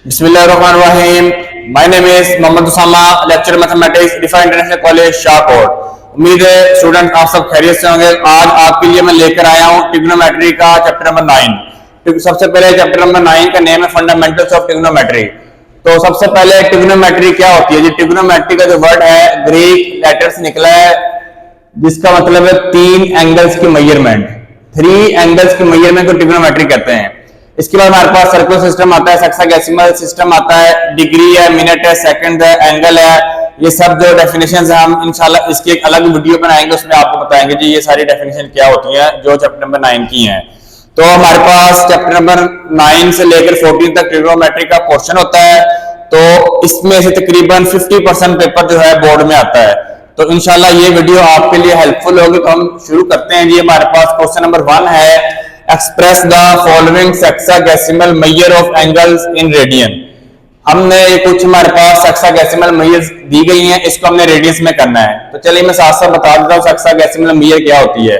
बिस्मिल्लाहिर्रहमानिर्रहीम। My name is Mohammad Usama, lecture mathematics, Riphah international college Shahkot. उम्मीद है स्टूडेंट आप सब खैरियत से होंगे। आज आपके लिए मैं लेकर आया हूँ ट्रिग्नोमेट्री का चैप्टर नंबर 9। सबसे पहले चैप्टर नंबर 9 का नेम है फंडामेंटल्स ऑफ ट्रिग्नोमेट्री। तो सबसे पहले ट्रिग्नोमेट्री क्या होती है जी? ट्रिग्नोमेट्री का जो वर्ड है ग्रीक लेटर से निकला है, जिसका मतलब है 3 एंगल्स की मेजरमेंट। 3 एंगल्स की मेजरमेंट को ट्रिग्नोमेट्री कहते हैं। इसके बाद हमारे पास सर्कुलर सिस्टम आता है, सेक्साडेसिमल सिस्टम आता है, डिग्री है, मिनट है, सेकंड है, एंगल है। ये सब जो डेफिनेशंस है हम इंशाल्लाह इसकी एक अलग वीडियो बनाएंगे, उसमें आपको बताएंगे जी ये सारी डेफिनेशन क्या होती है जो चैप्टर नंबर 9 की हैं। तो हमारे पास चैप्टर नंबर 9 से लेकर 14 तक ट्रिग्नोमेट्री का पोर्शन होता है। तो इसमें से तकरीबन 50% पेपर जो है बोर्ड में आता है। तो इंशाल्लाह ये वीडियो आपके लिए हेल्पफुल होगी। तो हम शुरू करते हैं जी। हमारे पास क्वेश्चन नंबर 1 है, express the following sexagesimal measure of angles in radian. हमने कुछ हमारे पास सेक्साडेसिमल मेजर्स दी गई हैं, इसको हमने रेडियंस में करना है। तो चलिए मैं साथ साथ बता देता हूँ सेक्साडेसिमल मेजर क्या होती है।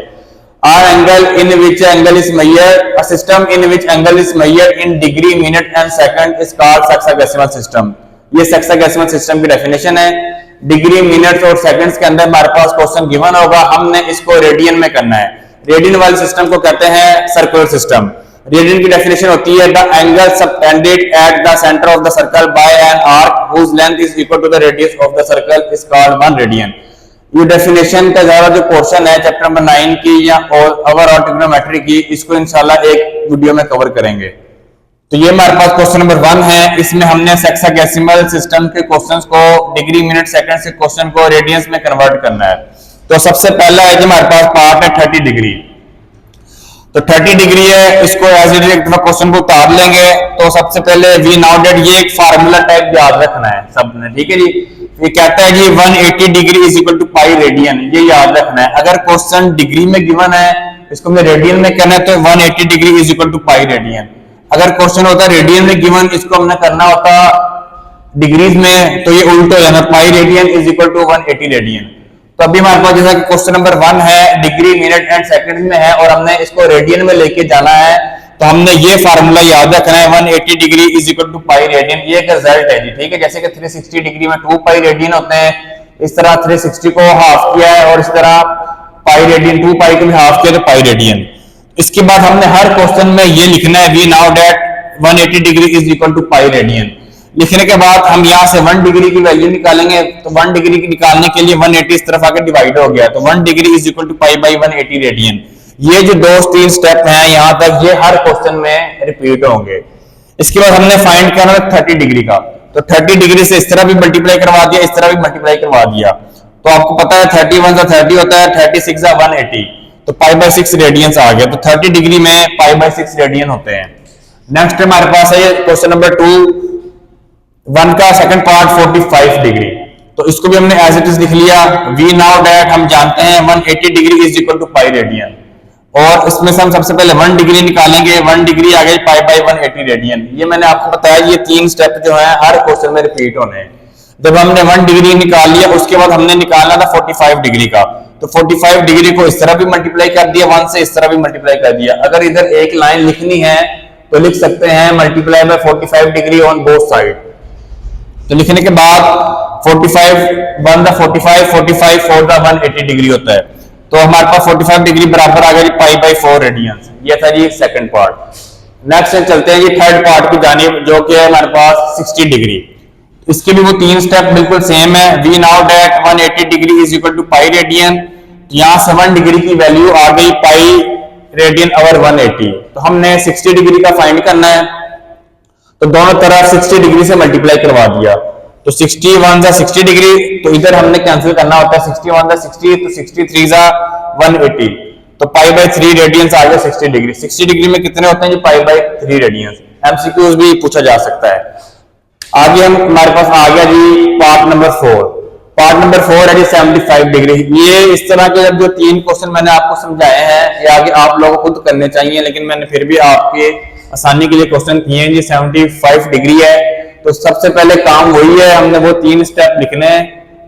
R angle in which angle is measured, a system in which angle is measured in degree, minute and second is called sexagesimal system. ये सेक्साडेसिमल सिस्टम की डेफिनेशन है। डिग्री, मिनट्स और सेकंड्स के अंदर हमारे पास क्वेश्चन गिवन होगा, हमने इसको रेडियन में करना है। रेडियन वाले सिस्टम को कहते हैं सर्कुलर सिस्टम। रेडियन की डेफिनेशन होती है the angle subtended at the centre of the circle by an arc whose length is equal to the radius of the circle is called 1 radian. ये definition का ज्यादा जो पोर्शन है chapter number 9 की या ओवरऑल ट्रिग्नोमेट्री की, इसको इंशाल्लाह एक वीडियो में कवर करेंगे। तो ये हमारे पास क्वेश्चन नंबर 1 है। इसमें हमने सेक्साडेसिमल सिस्टम के क्वेश्चंस को डिग्री, मिनट, सेकंड से क्वेश्चन को रेडियंस में कन्वर्ट करना है। तो सबसे पहला है कि हमारे पास पार्ट है 30 डिग्री। तो 30 डिग्री है, इसको एज इट इज क्वेश्चन को उतार लेंगे। तो सबसे पहले वी नाउ डेट, ये एक फार्मूला टाइप याद रखना है सबने, ठीक है जी। ये कहता है जी 180 degree is equal to pi radian, ये याद रखना है। अगर क्वेश्चन डिग्री में गिवन है, इसको हमें रेडियन में करना है, तो 180 degree is equal to pi radian. अगर क्वेश्चन होता है रेडियन में गिवन, इसको हमने करना होता डिग्रीज में, तो ये उल्ट हो जाना, pi radian is equal to 180 radian. तो अभी हमारे पास जैसा कि क्वेश्चन नंबर 1 है, डिग्री, मिनट एंड सेकंड में है और हमने इसको रेडियन में लेके जाना है, तो हमने ये फार्मूला याद रखना है 180 degree is equal to pi radian. ये एक रिजल्ट है जी, ठीक है। जैसे कि 360 डिग्री में 2 पाई रेडियन होते हैं, इस तरह 360 को हाफ किया है और इस तरह पाई रेडियन, 2 पाई को भी हाफ किया तो पाई रेडियन। इसके बाद हमने हर क्वेश्चन में ये लिखना है we know that 180 degree is equal to pi radian. लिखने के बाद हम यहाँ से 1 डिग्री की वैल्यू निकालेंगे। तो 1 डिग्री की निकालने के लिए 180 इस तरफ आके डिवाइड हो गया, तो 1 degree is equal to pi by 180 radian. ये जो 2-3 स्टेप हैं यहाँ तक, ये हर क्वेश्चन में रिपीट होंगे। इसके बाद हमने फाइंड करना है 30 डिग्री का। तो 30 डिग्री से इस तरह भी मल्टीप्लाई करवा दिया, इस तरह भी मल्टीप्लाई करवा दिया। तो आपको पता है 31 से 30 होता है, 36 से 180, तो पाई बाई 6 रेडियंस आ गया। तो 30 डिग्री में पाई बाई 6 रेडियन होते हैं। नेक्स्ट हमारे पास है क्वेश्चन नंबर 1 का सेकंड पार्ट 45 डिग्री। तो इसको भी हमने एज इट इज लिख लिया। वी नाउ डेट हम जानते हैं 180 degree is equal to pi radian, और इसमें से हम सबसे पहले 1 डिग्री निकालेंगे। 1 डिग्री आ गई पाई बाई 180 रेडियन। ये मैंने आपको बताया, ये 3 स्टेप जो है हर क्वेश्चन में रिपीट होने हैं। जब हमने 1 डिग्री निकाल लिया, उसके बाद हमने निकालना था 45 डिग्री का। तो 45 डिग्री को इस तरह भी मल्टीप्लाई कर दिया, 1 से इस तरह भी मल्टीप्लाई कर दिया। अगर इधर एक लाइन लिखनी है तो लिख सकते हैं multiply by 45 degree on both side. तो लिखने के बाद 45 1 द 45, 45 4 द 180 डिग्री होता है। तो हमारे पास 45 डिग्री बराबर आ गया पाई बाई 4 रेडियंस। ये था जी सेकंड पार्ट। नेक्स्ट चलते हैं जी थर्ड पार्ट की जानिब, जो कि है हमारे पास 60 डिग्री। इसके भी वो 3 स्टेप बिल्कुल सेम है। We know that 180 degree is equal to pi radian. यहाँ से 1 डिग्री की वैल्यू आ गई पाई रेडियन ओवर 180। तो हमने 60 डिग्री का फाइंड करना है, तो दोनों तरफ 60 डिग्री से मल्टीप्लाई करवा दिया। तो 61 जा 60 डिग्री, तो इधर हमने कैंसिल करना होता है 61 जा 60, तो 63 जा 180, तो पाई बाई 3 रेडियंस आ गया 60 डिग्री। 60 डिग्री में कितने होते हैं जी? Pi by 3 radians. एमसीक्यूज भी पूछा जा सकता है। आगे हम हमारे पास आ गया जी पार्ट नंबर 4। पार्ट नंबर 4 है जी 75 डिग्री। ये इस तरह के जो 3 क्वेश्चन मैंने आपको समझाए हैं, ये आगे आप लोगों को खुद करने चाहिए, लेकिन मैंने फिर भी आपके आसानी के लिए क्वेश्चन किए हैं जी। 75 डिग्री है, तो सबसे पहले काम वही है, हमने वो 3 स्टेप लिखने हैं।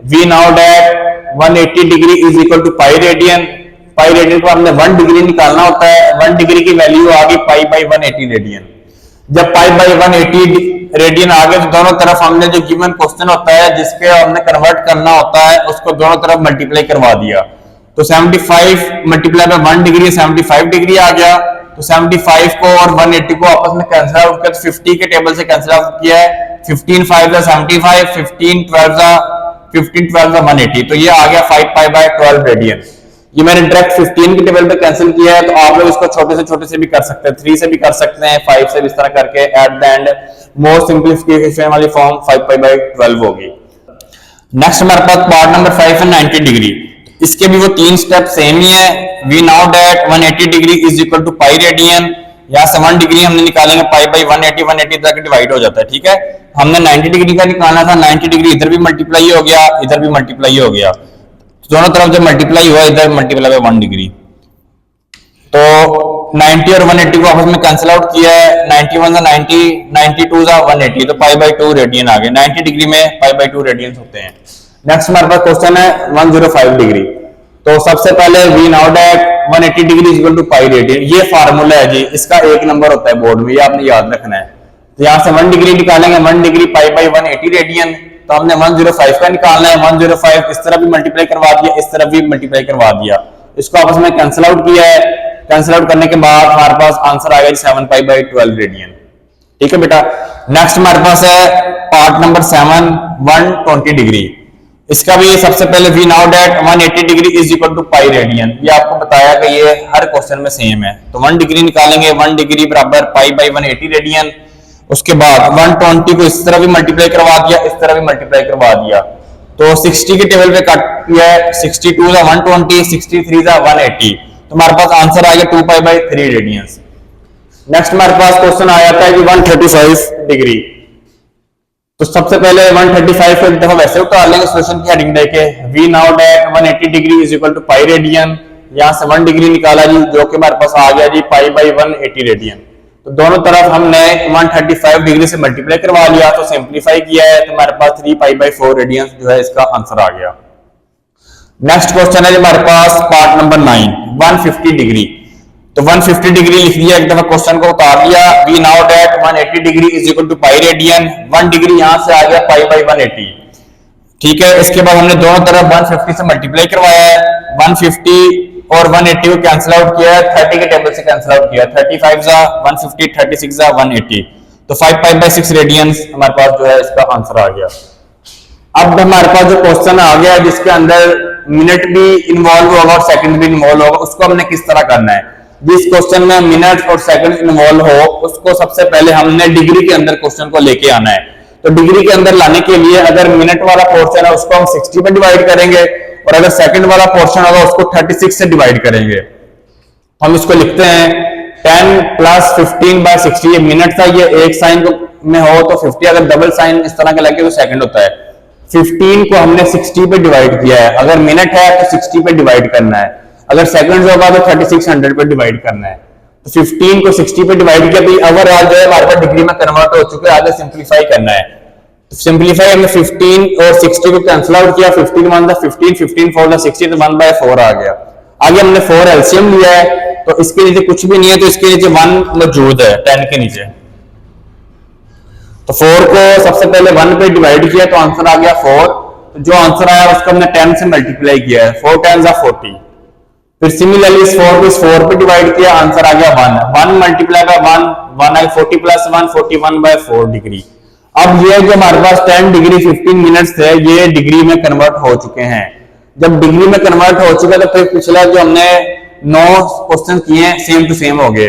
We know that 180 degree is equal to pi radian. Pi radian को हमने 1 डिग्री निकालना होता है। 1 डिग्री की वैल्यू आ गई पाई बाई 180 रेडियन। जब पाई बाई 180 रेडियन आ गए तो दोनों तरफ हमने जो गिवन क्वेश्चन होता है जिसके हमने कन्वर्ट करना होता है उसको दोनों तरफ मल्टीप्लाई करवा दिया। तो 75 मल्टीप्लाई बाय 1 डिग्री 75 डिग्री आ गया। तो 75 को और 180 को आपस में कैंसिल आउट किया, तो 50 के टेबल से कैंसिल आउट किया है। 15 5 75, 15 12 180, तो ये आ गया 5 पाई बाय 12 रेडियन। ये मैंने डायरेक्ट 15 के टेबल पे कैंसिल किया है, तो आप लोग इसको छोटे से छोटे से भी कर सकते हैं, 3 से भी कर सकते हैं, 5 से भी, इस तरह करके at the and more simplification वाली फॉर्म 5 पाई बाय 12 होगी। नेक्स्ट हमारे पास पार्ट नंबर 5 है 90 डिग्री। इसके भी वो 3 स्टेप सेम ही है। We now that 180 degree is equal to pi radian. यहाँ से 1 डिग्री हमने निकालेंगे पाई बाई 180 तक डिवाइड हो जाता है, ठीक है। हमने 90 डिग्री का निकालना था, 90 डिग्री इधर भी मल्टीप्लाई हो गया, इधर भी मल्टीप्लाई हो गया, दोनों तरफ जब मल्टीप्लाई हुआ इधर मल्टीप्लाई बाय 1 डिग्री। तो 90 और 180 को आपस में कैंसिल आउट किया है, 91 सा 90, 92 सा 180, तो पाई बाय 2 रेडियन आ गए। 90 डिग्री में पाई बाय 2 रेडियन होते हैं। नेक्स्ट हमारे पास क्वेश्चन है 105 डिग्री। तो सबसे पहले we now that 180 degree is equal to pi radian. ये फार्मूला है जी, इसका 1 नंबर होता है बोर्ड में, ये आपने याद रखना है। तो यहाँ से 1 डिग्री निकालेंगे, 1 डिग्री पाई बाय 180 रेडियन। तो हमने 105 का निकालना है, 105 इस तरह भी मल्टीप्लाई करवा दिया, इस तरह भी मल्टीप्लाई करवा दिया, इसको आपस में कैंसिल आउट किया है। कैंसिल आउट करने के बाद हमारे पास आंसर आ गया 7 पाई बाय 12 रेडियन, ठीक है बेटा। नेक्स्ट हमारे पास है पार्ट नंबर 7 120 डिग्री। इसका भी सबसे पहले we now that 180 degree is equal to pi radian. ये आपको बताया कि ये हर क्वेश्चन में सेम है। तो 1 डिग्री निकालेंगे, 1 डिग्री बराबर पाई बाय 180 रेडियन। उसके बाद 120 को इस तरह भी मल्टीप्लाई करवा दिया, इस तरह भी मल्टीप्लाई करवा दिया, तो 60 के टेबल पे कट किया है, 62 सा 120, 63 सा 180, तो हमारे पास आंसर आ गया 2 पाई बाय 3 रेडियंस। नेक्स्ट हमारे पास क्वेश्चन आ जाता है कि 135 डिग्री। तो सबसे पहले 135 को एक दफा वैसे उतार लेंगे सोल्यूशन की हेडिंग देके। We now that 180 degree is equal to pi radian. यहाँ से 1 डिग्री निकाला जी, जो कि हमारे पास आ गया जी पाई बाय 180 रेडियन। तो दोनों तरफ हमने 135 डिग्री से मल्टीप्लाई करवा लिया, तो सिंप्लीफाई किया है, तो हमारे पास 3 पाई बाय 4 रेडियन जो है इसका आंसर आ गया। नेक्स्ट क्वेश्चन है हमारे पास पार्ट नंबर 9 150 डिग्री। तो 150 डिग्री लिख दिया, एक दफा क्वेश्चन को उतार दिया। We now that 180 degree is equal to pi radian. 1 degree यहां से आ गया पाई बाय 180, ठीक है। इसके बाद हमने दोनों तरफ 150 से मल्टीप्लाई करवाया है, 150 और 180 को कैंसिल आउट किया है, 30 के टेबल से कैंसिल आउट किया, 35 जा 150, 36 जा 180, तो 5 पाई बाय 6 रेडियंस हमारे पास जो है इसका आंसर आ गया। अब हमारे पास जो क्वेश्चन आ गया जिसके अंदर मिनट भी इन्वॉल्व होगा और सेकंड भी इन्वॉल्व होगा, उसको हमने किस तरह करना है। जिस क्वेश्चन में मिनट और सेकंड इन्वॉल्व हो उसको सबसे पहले हमने डिग्री के अंदर क्वेश्चन को लेके आना है। तो डिग्री के अंदर लाने के लिए अगर मिनट वाला पोर्शन है उसको हम 60 में डिवाइड करेंगे, और अगर सेकंड वाला पोर्शन होगा उसको 36 से डिवाइड करेंगे। हम इसको लिखते हैं 10 प्लस 15 बाय 60। ये मिनट था, ये एक साइन में हो तो 50, अगर डबल साइन इस तरह के लगे तो सेकंड होता है। 15 को हमने 60 पे डिवाइड किया है, अगर मिनट है तो 60 पे डिवाइड करना है, अगर सेकंड्स होगा तो 3600 पे डिवाइड करना है। तो 15 को 60 पे डिवाइड किया, तो ओवरऑल जो है हमारे पास डिग्री में कन्वर्ट हो चुके हैं, आगे सिंप्लीफाई करना है। तो सिंप्लीफाई हमने 15 और 60 को कैंसिल आउट किया, 15 1 15, 15 4 60, तो 1/4 आ गया। आगे हमने 4 एलसीएम लिया है, तो इसके नीचे कुछ भी नहीं है, तो इसके नीचे 1 मौजूद है 10 के नीचे। तो 4 को सबसे पहले 1 पे डिवाइड किया तो आंसर आ गया 4। तो जो आंसर आया उसको हमने 10 से मल्टीप्लाई किया है, 4 10 जा 40। फिर सिमिलरली इस 4 को इस 4 पे डिवाइड किया, आंसर आ गया 1। 1 multiply by 1 I 40 plus 1 41/4 degree. अब ये जो हमारे पास 10 डिग्री 15 मिनट्स थे ये डिग्री में कन्वर्ट हो चुके हैं। जब डिग्री में कन्वर्ट हो चुका तो फिर पिछला जो हमने 9 क्वेश्चन किए सेम टू सेम हो गए।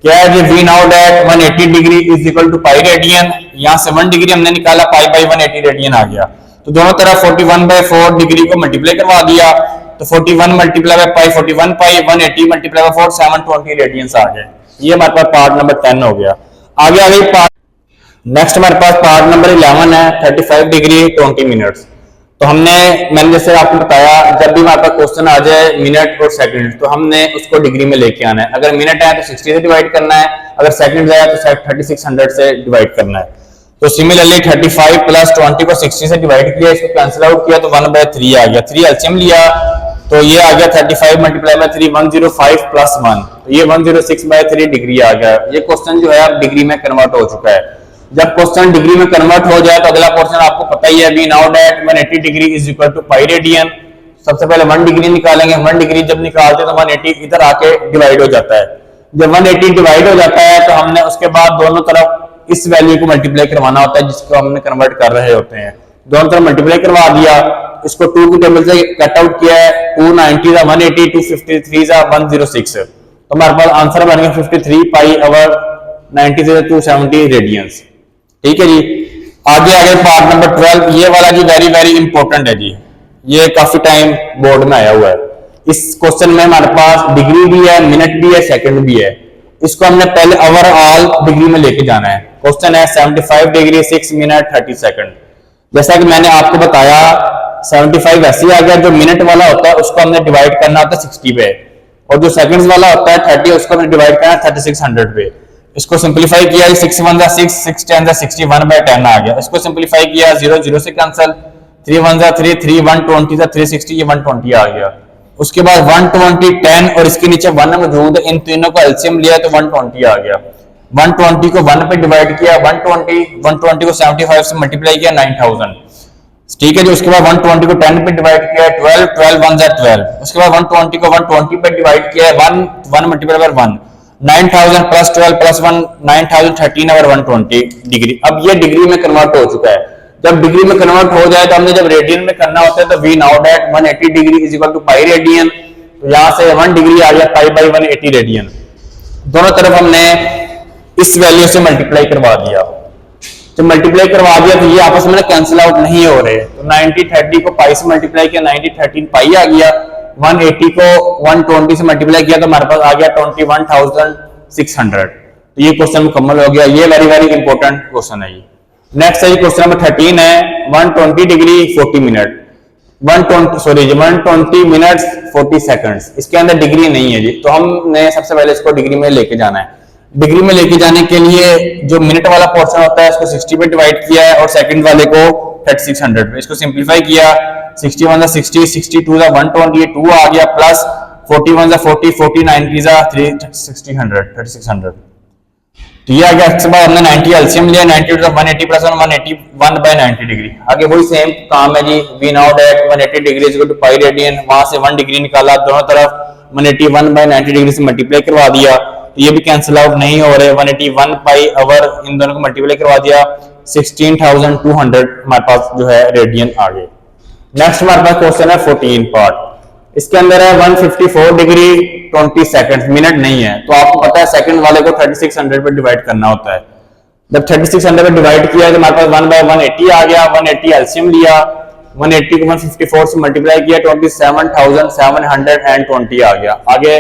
क्या है, we now that 180 degree is equal to pi radian. यहाँ से 1 डिग्री हमने निकाला, पाई बाय 180 रेडियन आ गया। तो दोनों तरफ 41/4 डिग्री को मल्टीप्लाई करवा दिया, तो 41 multiply by pi 41 pi, 180 multiply by 4 720 radians आ गए। ये हमारे पास पार्ट नंबर 10 हो गया। आगे आ गई पार्ट नेक्स्ट हमारे पास पार्ट नंबर 11 है 35 डिग्री 20 मिनट्स। तो मैंने जैसे आपको बताया जब भी हमारे पास क्वेश्चन आ जाए मिनट और सेकंड तो हमने उसको डिग्री में लेके आना है। अगर मिनट है तो 60 से डिवाइड करना है, अगर सेकंड आया तो 3600 से डिवाइड करना है। तो सिमिलरली 35 प्लस 20 को 60 से डिवाइड किया, इसको कैंसिल आउट किया तो 1/3 आ गया। 3 एलसीएम लिया तो ये आ गया 35 मल्टीप्लाई बाय 3 105 प्लस 1, तो ये 106/3 डिग्री आ गया। ये क्वेश्चन जो है अब डिग्री में कन्वर्ट हो चुका है। जब क्वेश्चन डिग्री में कन्वर्ट हो जाए तो अगला पोर्शन आपको पता ही है, we now that 180 degree is equal to pi radian. सबसे पहले 1 डिग्री निकालेंगे, 1 डिग्री जब निकालते हैं तो 180 इधर आके डिवाइड हो जाता है। जब 180 डिवाइड हो जाता है तो हमने उसके बाद दोनों तरफ इस वैल्यू को मल्टीप्लाई करवाना होता है जिसको हमने कन्वर्ट कर रहे होते हैं। दोनों तरफ मल्टीप्लाई करवा दिया, इसको 2 की टेबल से कट आउट किया है, 290 का 180, 253 का 106, तो हमारे पास आंसर बन गया 53 पाई ओवर 90 से 270 रेडियंस। ठीक है जी। आगे आगे पार्ट नंबर 12, ये वाला जी वेरी वेरी इंपॉर्टेंट है जी, ये काफी टाइम बोर्ड में आया हुआ है। इस क्वेश्चन में हमारे पास डिग्री भी है, मिनट भी है, सेकंड भी है। इसको हमने पहले ओवरऑल डिग्री में लेके जाना है। क्वेश्चन है 75 डिग्री 6 मिनट 30 सेकंड। जैसा कि मैंने आपको बताया 75 ऐसे आ गया, जो मिनट वाला होता है उसको हमने डिवाइड करना होता है 60 पे, और जो सेकंड्स वाला होता है 30 उसको हमने डिवाइड करना है 3600 पे। इसको सिंपलीफाई किया, 6 1 जा 6, 6 10 जा 61/10 आ गया। इसको सिंपलीफाई किया, 0 0 से कैंसिल, 3 1 जा 3, 3 120 जा 360, ये 120 आ गया। उसके बाद 120 10 और इसके नीचे 1 मौजूद है, इन तीनों को एलसीएम लिया तो 120 आ गया। 120 को 1 पे डिवाइड किया, 120 को 75 से मल्टीप्लाई किया 9000। ठीक है जी। उसके बाद 120 को 10 पे डिवाइड किया 12, 12 1 जा 12। उसके बाद 120 को 120 पे डिवाइड किया 1 multiply by 1, 9000 plus 12 plus 1 9013 over 120 degree. अब ये डिग्री में कन्वर्ट हो चुका है। जब डिग्री में कन्वर्ट हो जाए तो हमने जब रेडियन में करना होता है तो we now that 180 degree is equal to pi radian. तो यहां से 1 डिग्री आ गया पाई बाई 180 रेडियन। दोनों तरफ हमने इस वैल्यू से मल्टीप्लाई करवा दिया। जब मल्टीप्लाई करवा दिया तो ये आपस में कैंसिल आउट नहीं हो रहे, तो 90 30 को पाई से मल्टीप्लाई किया, 90 13 पाई आ गया। 180 को 120 से मल्टीप्लाई किया तो हमारे पास आ गया 21600। तो ये क्वेश्चन मुकम्मल हो गया। ये वेरी वेरी इंपॉर्टेंट क्वेश्चन है ये। नेक्स्ट है क्वेश्चन नंबर 13 है 120 डिग्री 40 मिनट 120 मिनट्स 40 सेकंड्स। इसके अंदर डिग्री नहीं है जी, तो हमने सबसे पहले इसको डिग्री में लेके जाना है। डिग्री में लेके जाने के लिए जो मिनट वाला पोर्शन होता है उसको 60 पे डिवाइड किया है और सेकंड वाले को 3600 पे। इसको सिंपलीफाई किया, 61 जा 60, 62 जा 120, 2 आ गया, प्लस 41 जा 40, 49 जा 3600। तो ये आ गया। इसके बाद हमने 90 एलसीएम लिया, 90 to 180 प्लस 181/90 डिग्री। आगे वही सेम काम है जी, we now that 180 degree is equal to pi radian. वहां से 1 डिग्री निकाला, दोनों तरफ 181/90 डिग्री से मल्टीप्लाई करवा दिया, तो ये भी कैंसिल आउट नहीं हो रहे। 181 पाई ओवर इन दोनों को मल्टीप्लाई करवा दिया, 16200 हमारे पास जो है रेडियन आ गए। नेक्स्ट हमारे पास क्वेश्चन है 14 पार्ट। इसके अंदर है 154 डिग्री 20 सेकंड, मिनट नहीं है। तो आपको पता है सेकंड वाले को 3600 पे डिवाइड करना होता है। जब 3600 पे डिवाइड किया तो हमारे पास 1/180 आ गया। 180 एलसीएम लिया, 180 को 154 से मल्टीप्लाई किया, 27720 आ गया। आगे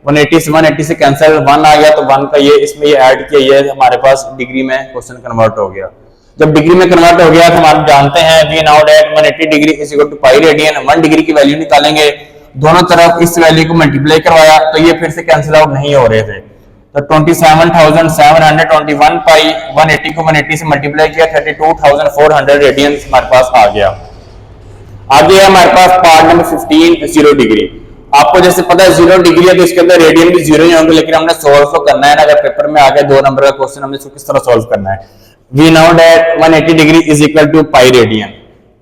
180 से कैंसिल 1 आ गया, तो 1 का ये इसमें ये ऐड किया, ये हमारे पास डिग्री में क्वेश्चन कन्वर्ट हो गया। जब डिग्री में कन्वर्ट हो गया तो हम जानते हैं we now that 180 degree is equal to pi radian. 1 degree की वैल्यू निकालेंगे, दोनों तरफ इस वैल्यू को मल्टीप्लाई करवाया तो ये फिर से कैंसिल आउट नहीं हो रहे थे। तो 27721 पाई 180 को 180 से मल्टीप्लाई किया, 32400 रेडियन हमारे पास आ गया। आगे है हमारे पास पार्ट नंबर 15 0 डिग्री। आपको जैसे पता है 0 डिग्री है तो इसके अंदर रेडियन भी 0 ही होंगे, लेकिन हमने सोल्व तो करना है ना। अगर पेपर में आ गया 2 नंबर का क्वेश्चन, हमें इसको किस तरह सोल्व करना है। We now that 180 degree is equal to pi radian.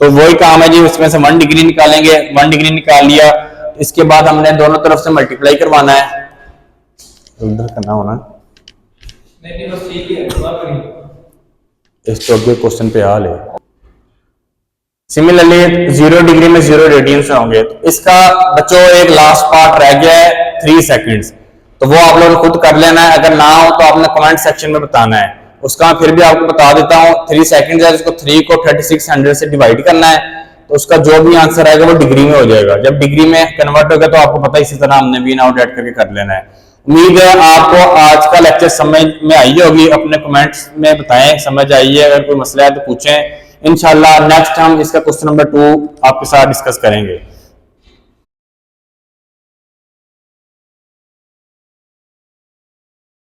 तो वही काम है जी, उसमें से 1 डिग्री निकालेंगे, 1 डिग्री निकाल लिया। इसके बाद हमने दोनों तरफ से मल्टीप्लाई करवाना है, इधर करना होना नहीं, बस ठीक है। इस तो अगले क्वेश्चन पे आ ले। सिमिलरली 0 डिग्री में 0 रेडियंस होंगे। तो इसका बच्चों एक लास्ट पार्ट रह गया है 3 सेकंड्स, तो वो आप लोग खुद कर लेना है। अगर ना हो तो आपने कमेंट सेक्शन में बताना है। उसका फिर भी आपको बता देता हूँ, 3 सेकंड है, उसको 3 को 3600 से डिवाइड करना है, तो उसका जो भी आंसर आएगा वो डिग्री में हो जाएगा। जब डिग्री में कन्वर्ट होगा तो आपको पता है, इसी तरह हमने वी नाउ दैट करके कर लेना है। उम्मीद है आपको आज का लेक्चर समझ में आई होगी। अपने कमेंट्स में बताएं समझ आई है, अगर कोई मसला है तो पूछें। इंशाल्लाह नेक्स्ट हम इसका क्वेश्चन नंबर 2 आपके साथ डिस्कस करेंगे।